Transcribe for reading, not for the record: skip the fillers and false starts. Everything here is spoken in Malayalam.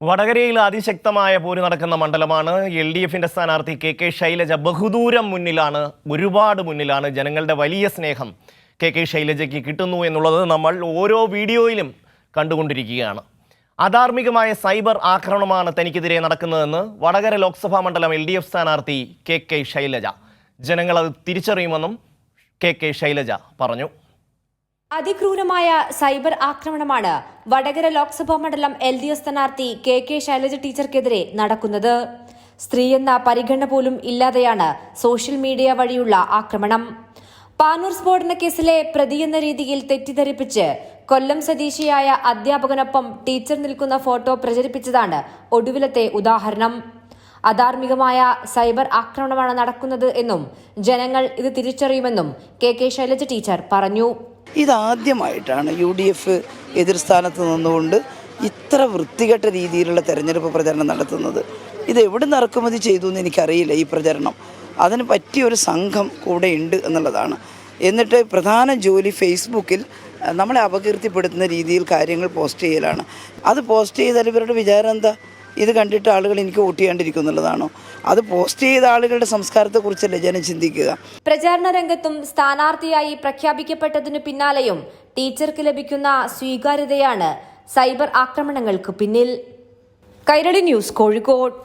വടകരയിൽ അതിശക്തമായ പോര് നടക്കുന്ന മണ്ഡലമാണ്. LDFന്റെ സ്ഥാനാർത്ഥി KK ശൈലജ ബഹുദൂരം മുന്നിലാണ്, ഒരുപാട് മുന്നിലാണ്. ജനങ്ങളുടെ വലിയ സ്നേഹം KK ശൈലജയ്ക്ക് കിട്ടുന്നു എന്നുള്ളത് നമ്മൾ ഓരോ വീഡിയോയിലും കണ്ടുകൊണ്ടിരിക്കുകയാണ്. അധാർമികമായ സൈബർ ആക്രമണമാണ് തനിക്കെതിരെ നടക്കുന്നതെന്ന് വടകര ലോക്സഭാ മണ്ഡലം LDF സ്ഥാനാർത്ഥി KK ശൈലജ. ജനങ്ങൾ അത് തിരിച്ചറിയുമെന്നും KK ശൈലജ പറഞ്ഞു. അതിക്രൂരമായ സൈബർ ആക്രമണമാണ് വടകര ലോക്സഭാ മണ്ഡലം LDF സ്ഥാനാർത്ഥി KK ശൈലജ ടീച്ചർക്കെതിരെ നടക്കുന്നത്. സ്ത്രീയെന്ന പരിഗണന പോലും ഇല്ലാതെയാണ് സോഷ്യൽ മീഡിയ വഴിയുള്ള ആക്രമണം. പാനൂർ സ്ഫോടന കേസിലെ പ്രതിയെന്ന രീതിയിൽ തെറ്റിദ്ധരിപ്പിച്ച് കൊല്ലം സ്വദേശിയായ അധ്യാപകനൊപ്പം ടീച്ചർ നിൽക്കുന്ന ഫോട്ടോ പ്രചരിപ്പിച്ചതാണ് ഒടുവിലത്തെ ഉദാഹരണം. അധാർമികമായ സൈബർ ആക്രമണമാണ് നടക്കുന്നത് എന്നും ജനങ്ങൾ ഇത് തിരിച്ചറിയുമെന്നും KK ശൈലജ ടീച്ചർ പറഞ്ഞു. ഇതാദ്യമായിട്ടാണ് UDF എതിർസ്ഥാനത്ത് നിന്നുകൊണ്ട് ഇത്ര വൃത്തികെട്ട രീതിയിലുള്ള തെരഞ്ഞെടുപ്പ് പ്രചരണം നടത്തുന്നത്. ഇത് എവിടെ നിന്ന് ഇറക്കുമതി ചെയ്തു എന്ന് എനിക്കറിയില്ല. ഈ പ്രചരണം അതിന് പറ്റിയൊരു സംഘം കൂടെ ഉണ്ട് എന്നുള്ളതാണ്. എന്നിട്ട് പ്രധാന ജോലി ഫേസ്ബുക്കിൽ നമ്മളെ അപകീർത്തിപ്പെടുത്തുന്ന രീതിയിൽ കാര്യങ്ങൾ പോസ്റ്റ് ചെയ്യലാണ്. അത് പോസ്റ്റ് ചെയ്താൽ ഇവരുടെ വിചാരം എന്താ? ഇത് കണ്ടിട്ട് ആളുകൾ എനിക്ക് വോട്ട് ചെയ്യാണ്ടിരിക്കും എന്നുള്ളതാണോ? അത് പോസ്റ്റ് ചെയ്ത ആളുകളുടെ സംസ്കാരത്തെക്കുറിച്ചല്ലേ ജനം ചിന്തിക്കുക. പ്രചാരണ രംഗത്തും സ്ഥാനാർത്ഥിയായി പ്രഖ്യാപിക്കപ്പെട്ടതിനു പിന്നാലെയും ടീച്ചർക്ക് ലഭിക്കുന്ന സ്വീകാര്യതയാണ് സൈബർ ആക്രമണങ്ങൾക്ക് പിന്നിൽ. കൈരളി ന്യൂസ്, കോഴിക്കോട്.